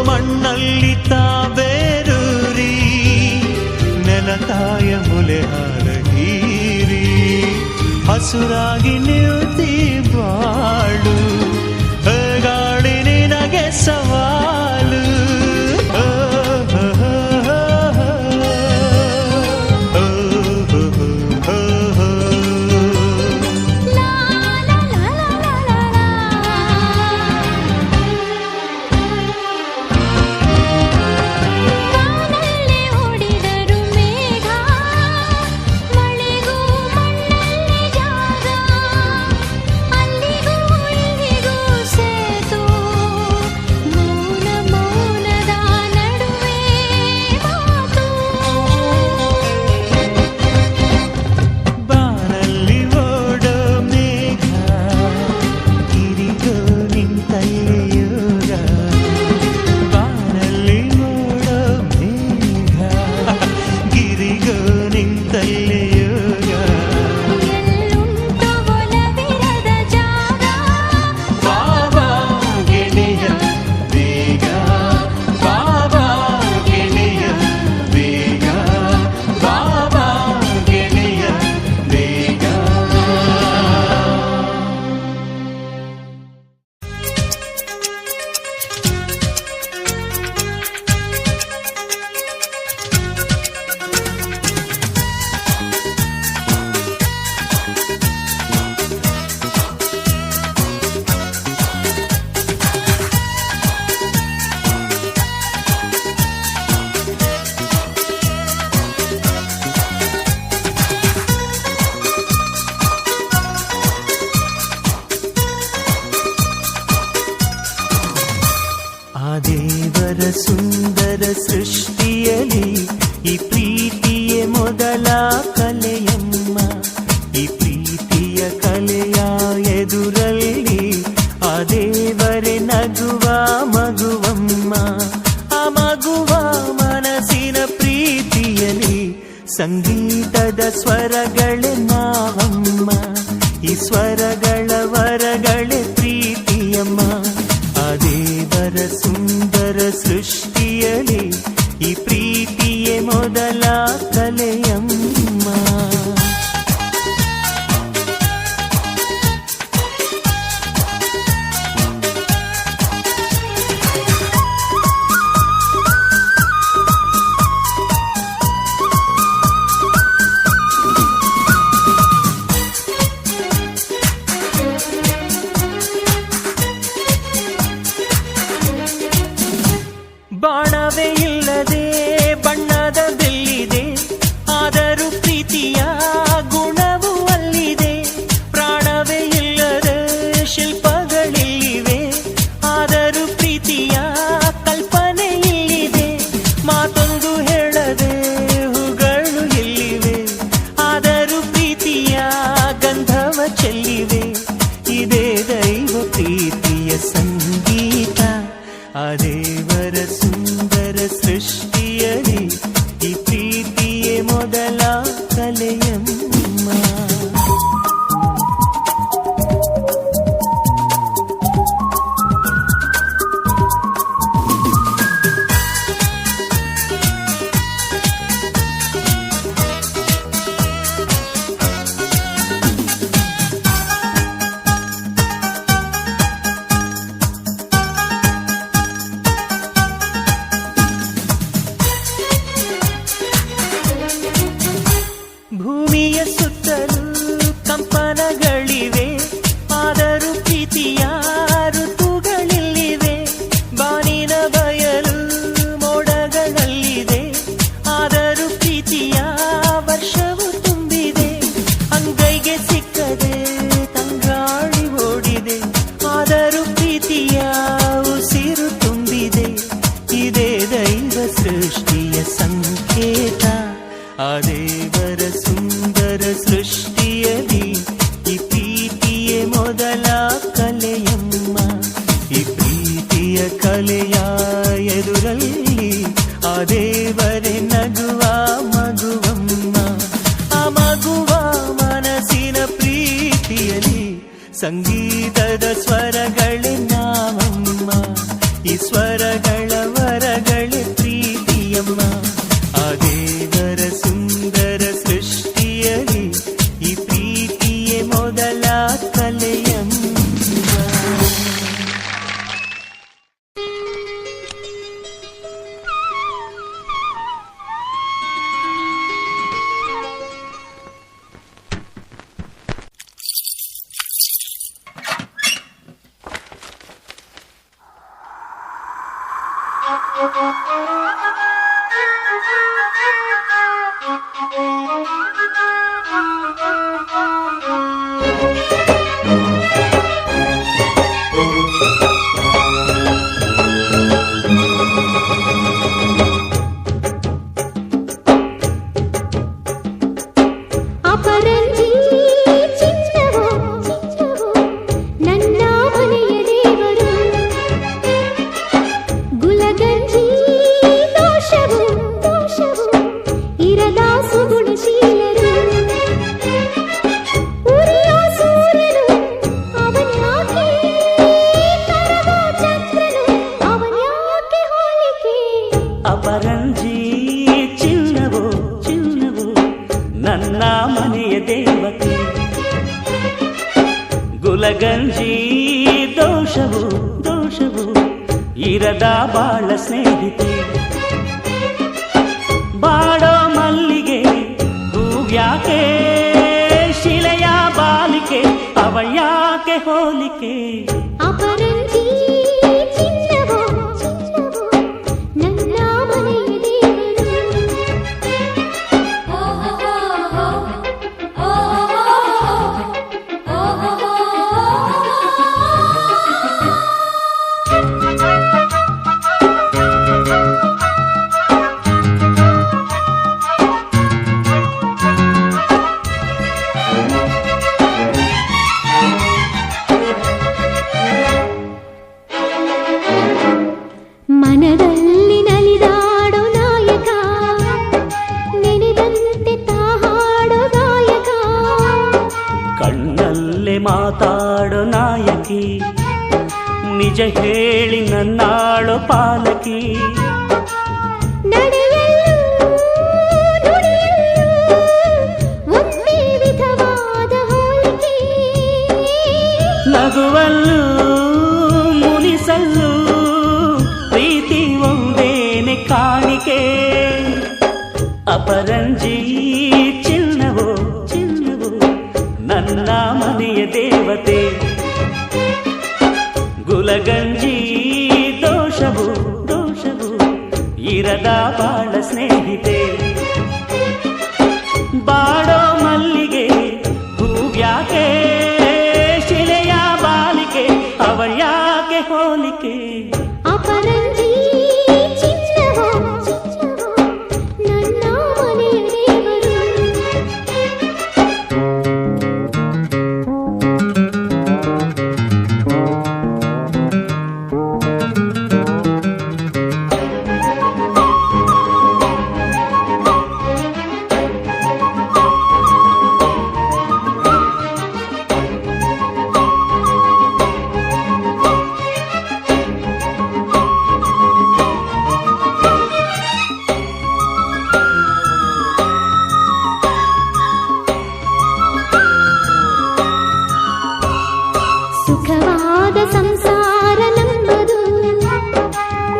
ಮಣ್ಣಲ್ಲಿ ತಾವೇರೂರಿ ನೆಲತಾಯ ಮುಲೆ ಹಾಲ ಹೀರಿ ಹಸುರಾಗಿ ನಿಲ್ತಿ ಬಾಳು ಗಾಳಿ ನಿನಗೆ ಸವಾಲು ಸುಂದರ ಸೃಷ್ಟಿಯಲಿ ಈ ಪ್ರೀತಿಯೇ ಮೊದಲ ಕಲೆಯಮ್ಮ. ಈ ಪ್ರೀತಿಯ ಕಲೆಯ ಎದುರಲ್ಲಿ ಆ ದೇವರೇ ನಗುವ ಮಗುವಮ್ಮ. ಆ ಮಗುವ ಮನಸ್ಸಿನ ಪ್ರೀತಿಯಲಿ ಸಂಗೀತದ ಸ್ವರಗಳೇ ನಾವಮ್ಮ. ಈ ಸ್ವರಗಳ ವರಗಳೇ ಪ್ರೀತಿಯಮ್ಮ. ಆ ದೇವರ ಸುಂದರ ಸೃಷ್ಟಿಯಲಿ ಈ ಪ್ರೀತಿಯೇ ಮೊದಲ ಕಲೆಯಮ್ಮ. ಬಾಣವೇ ಇಲ್ಲದೆ ಬಣ್ಣದ ಬೆಲ್ಲಿದೆ, ಆದರೂ ಪ್ರೀತಿಯ ಗುಣವೂ ಅಲ್ಲಿದೆ. ಪ್ರಾಣವೇ ಇಲ್ಲದ ಶಿಲ್ಪಗಳಿವೆ, ಆದರೂ ಪ್ರೀತಿಯ ಕಲ್ಪನೆ ಇಲ್ಲಿದೆ. ಮಾತೊಂದು ಹೇಳದೆ ಹೂಗಳು ಎಲ್ಲಿವೆ, ಆದರೂ ಪ್ರೀತಿಯ ಗಂಧವ ಚೆಲ್ಲಿವೆ. ಇದೇ ದೈವ ಪ್ರೀತಿಯ ಸಂಗೀತ. ಆ ದೇವರ ಸುಂದರ ಸೃಷ್ಟಿಯಲಿ ಈ ಪ್ರೀತಿಯೇ ಮೊದಲ ಕಲೆಯಮ್ಮ. ಭೂಮಿಯ ಸುತ್ತಲೂ ಕಂಪನಗಳಿವೆ, ಆದರೂ ಪ್ರೀತಿಯ ಋತುಗಳಿಲ್ಲಿವೆ. ಬಾನಿನ ಬಯಲು ಮೋಡಗಳಲ್ಲಿದೆ, ಆದರೂ ಪ್ರೀತಿಯ ವರ್ಷವು ತುಂಬಿದೆ. ಅಂಗೈಗೆ ಸಿಕ್ಕದೆ ತಂಗಾಳಿ ಓಡಿದೆ, ಆದರೂ ಪ್ರೀತಿಯ ಉಸಿರು ತುಂಬಿದೆ. ಇದೇ ದೈವ ಸೃಷ್ಟಿಯ ಸಂಕೇತ. ಆ ದೇವರ ಸುಂದರ ಸೃಷ್ಟಿಯಲಿ ಈ ಪ್ರೀತಿಯೇ ಮೊದಲ ಕಲೆಯಮ್ಮ. ಈ ಪ್ರೀತಿಯ ಕಲೆಯ ಎದುರಲ್ಲಿ ಆ ದೇವರೇ ನಗುವ ಮಗುವಮ್ಮ. ಆ ಮಗುವ ಮನಸ್ಸಿನ ಪ್ರೀತಿಯಲಿ ಸಂಗೀತದ ಸ್ವರಗಳೇ ನಾವಮ್ಮ. ಈ ಸ್ವರಗಳ ಅಪರಂಜಿ ಚಿನ್ನವೋ ಚಿನ್ನವೋ ನನ್ನ ಮನೆಯ ದೇವತೆ ಗುಲಗಂಜಿ ದೋಷವೋ ದೋಷವೋ ಇರದ ಬಾಳ ಸ್ನೇಹಿತೆ ಬಾಡೋ ಮಲ್ಲಿಗೆ ಹೂವ್ಯಾಕೆ ಶಿಲೆಯ ಬಾಲಿಕೆ ಅವಳ್ಯಾಕೆ ಹೋಲಿಕೆ ಅಪರಂಜಿ ಮನದಲ್ಲಿ ನಲಿದಾಡೋ ನಾಯಕ ನೆನೆದಂತೆ ತಾಹಾಡೋ ಗಾಯಕ ಕಣ್ಣಲ್ಲೇ ಮಾತಾಡೋ ನಾಯಕಿ ನಿಜ ಹೇಳಿ ನನ್ನಾಳೋ ಪಾಲಕಿ ನಡೆಯಲ್ಲೂ ಒಂದೇ ವಿಧವಾದ ಹೋಲಿಕೆ ನಗುವಲ್ಲೂ ಮುನಿಸಲ್ಲೂ ಪ್ರೀತಿ ಒಂದೇನೆ ಕಾಣಿಕೆ ಅಪರಂಜಿ ಚಿನ್ನವೋ ಚಿನ್ನವೋ ನನ್ನ ಮನೆಯ ದೇವತೆ ಗುಲಗಂಜಿ ದೋಷವೋ ದೋಷವೋ ಇರದ ಬಾಳ ಸ್ನೇಹಿತೆ ಬಾಡೋ ಮಲ್ಲಿಗೆ ಹೂವ್ಯಾಕೆ ಶಿಲೆಯ ಬಾಲಿಕೆ ಅವಳ್ಯಾಕೆ ಹೋಲಿಕೆ ಅಪರಂಜಿ ಚಿನ್ನವೋ ನನ್ನ ಮನೆಯ ದೇವರು ಸುಖವಾದ ಸಂಸಾರ ನಮ್ಮದು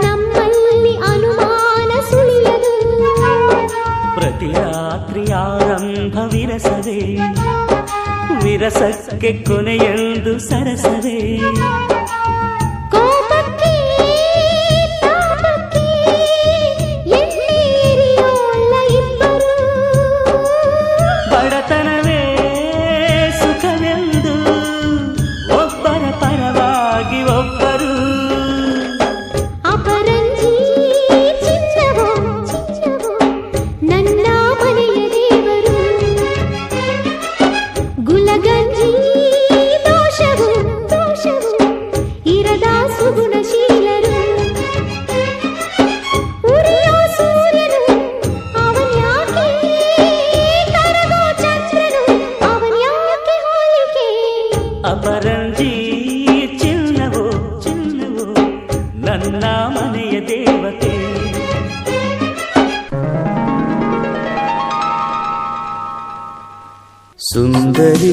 ನಮ್ಮಲ್ಲಿ ಅನುಮಾನ ಸುಳಿಯದು ಪ್ರತಿ ರಾತ್ರಿ ಆರಂಭ ವಿರಸವೇ ವಿರಸಕ್ಕೆ ಕೊನೆಯೆಂದು ಸರಸವೇ ಕೋಪಕ್ಕೆ ತಾಪಕ್ಕೆ ಎಣ್ಣೆರಿಯೋಲ್ಲ ಇಬ್ಬರು ಬಡತನವೇ ಸುಖವೆಂದು ಒಬ್ಬರ ಪರವಾಗಿ ಒಬ್ಬರು ಅಪರಂಜಿ ಚಿನ್ನವೋ ನನ್ನ ಮನೆಯ ದೇವರು ಗುಲಗಂಜಿ ದೋಷವೋ ದೋಷವೋ ಇರದ ಸುಗುಣಶೀಲರು ಉರಿಯೋ ಸೂರ್ಯನು ಅವನ್ಯಾಕೆ ಕರಗೋ ಚಂದ್ರನು ಅವನ್ಯಾಕೆ ಹೋಲಿಕೆ ಅಪರಂಜಿ ಚಿನ್ನವೋ ಚಿನ್ನವೋ ನನ್ನ ಮನೆಯ ದೇವತೆ ಸುಂದರಿ